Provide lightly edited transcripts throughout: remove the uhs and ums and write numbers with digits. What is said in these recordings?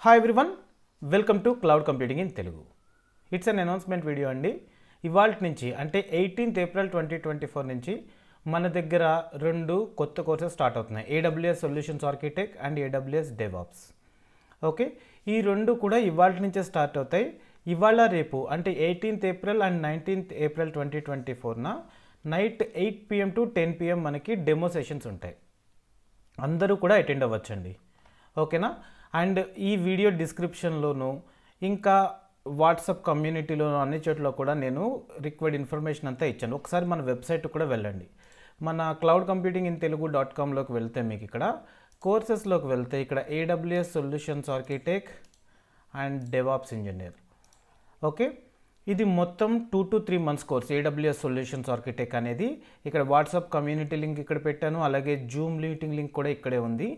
Hi everyone, welcome to cloud computing in Telugu. It's an announcement video అండి. ఇవాళ నుంచి అంటే 18th April 2024 నుంచి మన దగ్గర రెండు కొత్త కోర్సెస్ స్టార్ట్ అవుతున్నాయి. AWS solutions architect and AWS DevOps. Okay, ఈ రెండు కూడా ఇవాళ నుంచే స్టార్ట్ అవుతాయి. ఇవాళ రేపు అంటే 18th April and 19th April 2024న నైట్ 8 PM to 10 PM మనకి డెమో సెషన్స్ ఉంటాయి. అందరూ కూడా అటెండ్ అవ్వచ్చండి. ఓకేనా? అండ్ ఈ వీడియో డిస్క్రిప్షన్లోను ఇంకా వాట్సాప్ కమ్యూనిటీలోను అన్ని చోట్ల కూడా నేను రిక్వైర్డ్ ఇన్ఫర్మేషన్ అంతా ఇచ్చాను. ఒకసారి మన వెబ్సైట్ కూడా వెళ్ళండి. మన క్లౌడ్ కంప్యూటింగ్ ఇన్ తెలుగు.comలోకి వెళ్తే మీకు ఇక్కడ కోర్సెస్లోకి వెళ్తే ఇక్కడ AWS solutions architect and DevOps engineer. Okay, ఇది మొత్తం 2 to 3 months course. AWS solutions architect అనేది ఇక్కడ వాట్సాప్ కమ్యూనిటీ లింక్ ఇక్కడ పెట్టాను. అలాగే జూమ్ మీటింగ్ లింక్ కూడా ఇక్కడే ఉంది.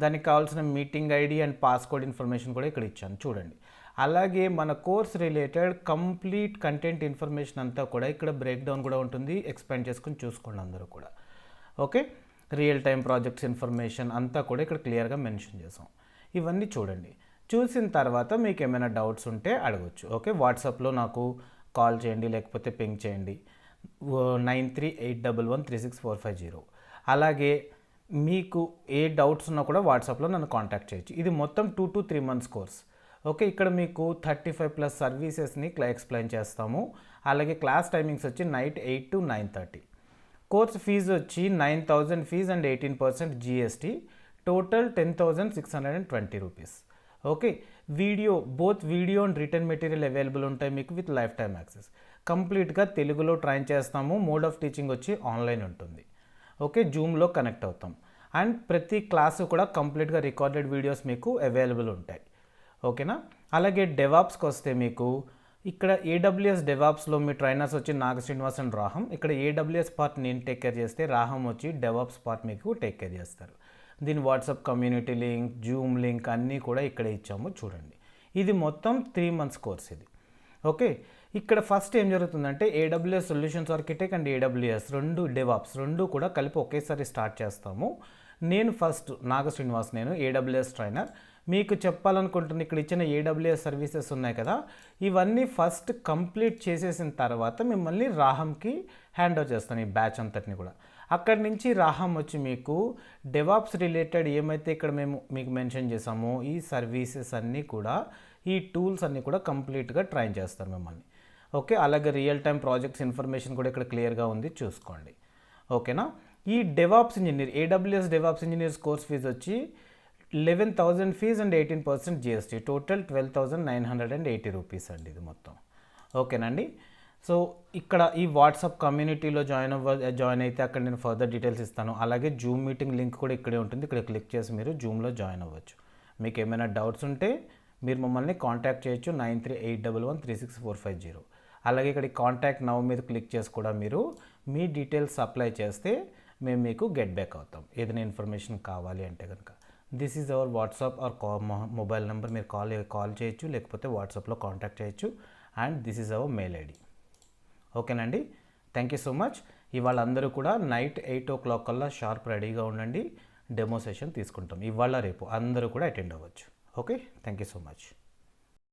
దానికి కావాల్సిన meeting ID and passcode information కూడా ఇక్కడ ఇచ్చాను, చూడండి. అలాగే మన course related complete content information అంతా కూడా ఇక్కడ బ్రేక్ డౌన్ కూడా ఉంటుంది. ఎక్స్పాండ్ చేసుకుని చూసుకోండి అందరూ కూడా. Okay, real time projects information అంతా కూడా ఇక్కడ క్లియర్గా మెన్షన్ చేసాం. ఇవన్నీ చూడండి. చూసిన తర్వాత మీకు ఏమైనా డౌట్స్ ఉంటే అడగచ్చు. ఓకే, వాట్సాప్లో నాకు కాల్ చేయండి, లేకపోతే పింగ్ చేయండి 9381136450. అలాగే మీకు ఏ డౌట్స్ ఉన్నా కూడా వాట్సాప్లో నన్ను కాంటాక్ట్ చేయొచ్చు. ఇది మొత్తం 2 to 3 months కోర్స్. ఓకే, ఇక్కడ మీకు 35+ సర్వీసెస్ని ఎక్స్ప్లెయిన్ చేస్తాము. అలాగే క్లాస్ టైమింగ్స్ వచ్చి నైట్ 8 to 9:30. కోర్స్ ఫీజు వచ్చి 9,000 fee and 18% GST, total 10,620 rupees. Okay, both video and return material available ఉంటాయి మీకు విత్ లైఫ్ టైమ్ యాక్సెస్. కంప్లీట్గా తెలుగులో ట్రైన్ చేస్తాము. మోడ్ ఆఫ్ టీచింగ్ వచ్చి ఆన్లైన్ ఉంటుంది. ఓకే, జూమ్లో కనెక్ట్ అవుతాం. అండ్ ప్రతి క్లాసు కూడా కంప్లీట్గా రికార్డెడ్ వీడియోస్ మీకు అవైలబుల్ ఉంటాయి. ఓకేనా? అలాగే డెవాప్స్కి వస్తే మీకు ఇక్కడ AWS డెవాప్స్లో మీ ట్రైనర్స్ వచ్చి నాగ శ్రీనివాస్ అండ్ రాహం. ఇక్కడ AWS పార్ట్ నేను టేక్ కేర్ చేస్తే రాహం వచ్చి డెవాప్స్ పార్ట్ మీకు టేక్ కేర్ చేస్తారు. దీని WhatsApp community link, Zoom link అన్నీ కూడా ఇక్కడే ఇచ్చాము, చూడండి. ఇది మొత్తం 3 months కోర్స్ ఇది. ఓకే, ఇక్కడ ఫస్ట్ ఏం జరుగుతుందంటే AWS solutions architect and AWS రెండు డెవాప్స్ రెండు కూడా కలిపి ఒకేసారి స్టార్ట్ చేస్తాము. నేను ఫస్ట్ నాగ శ్రీనివాస్, నేను AWS ట్రైనర్. మీకు చెప్పాలనుకుంటున్న ఇక్కడ ఇచ్చిన AWS సర్వీసెస్ ఉన్నాయి కదా, ఇవన్నీ ఫస్ట్ కంప్లీట్ చేసేసిన తర్వాత మిమ్మల్ని రాహంకి హ్యాండ్ ఓవర్ చేస్తాను, ఈ బ్యాచ్ అంతటిని కూడా. అక్కడి నుంచి రాహం వచ్చి మీకు డెవాప్స్ రిలేటెడ్ ఏమైతే ఇక్కడ మేము మీకు మెన్షన్ చేసామో ఈ సర్వీసెస్ అన్నీ కూడా, ఈ టూల్స్ అన్నీ కూడా కంప్లీట్గా ట్రైన్ చేస్తారు మిమ్మల్ని. ఓకే, అలాగే రియల్ టైం ప్రాజెక్ట్స్ ఇన్ఫర్మేషన్ కూడా ఇక్కడ క్లియర్గా ఉంది, చూసుకోండి. ఓకేనా? ఈ DevOps engineer AWS DevOps engineers course fee వచ్చి 11,000 fee and 18% GST, total 12,980 rupees అండి ఇది మొత్తం. ఓకేనండి? సో ఇక్కడ ఈ వాట్సాప్ కమ్యూనిటీలో జాయిన్ అయితే అక్కడ నేను ఫర్దర్ డీటెయిల్స్ ఇస్తాను. అలాగే జూమ్ మీటింగ్ లింక్ కూడా ఇక్కడే ఉంటుంది. ఇక్కడ క్లిక్ చేసి మీరు జూమ్లో జాయిన్ అవ్వచ్చు. మీకు ఏమైనా డౌట్స్ ఉంటే మీరు మమ్మల్ని కాంటాక్ట్ చేయొచ్చు 9381136450. అలాగే ఇక్కడ కాంటాక్ట్ నౌ మీద క్లిక్ చేసి కూడా మీరు మీ డీటెయిల్స్ అప్లై చేస్తే మేము మీకు గెట్ బ్యాక్ అవుతాం ఏదైనా ఇన్ఫర్మేషన్ కావాలి అంటే కనుక. This is our WhatsApp or mobile number. మీరు కాల్ చేయొచ్చు, లేకపోతే వాట్సాప్లో కాంటాక్ట్ చేయొచ్చు. And this is our mail ID. ఓకేనండి? Thank you so much. ఇవాళ అందరూ కూడా నైట్ 8 o'clock కల్లా షార్ప్ రెడీగా ఉండండి. డెమో సెషన్ తీసుకుంటాం ఇవాళ రేపు. అందరూ కూడా అటెండ్ అవ్వచ్చు. Okay, thank you so much.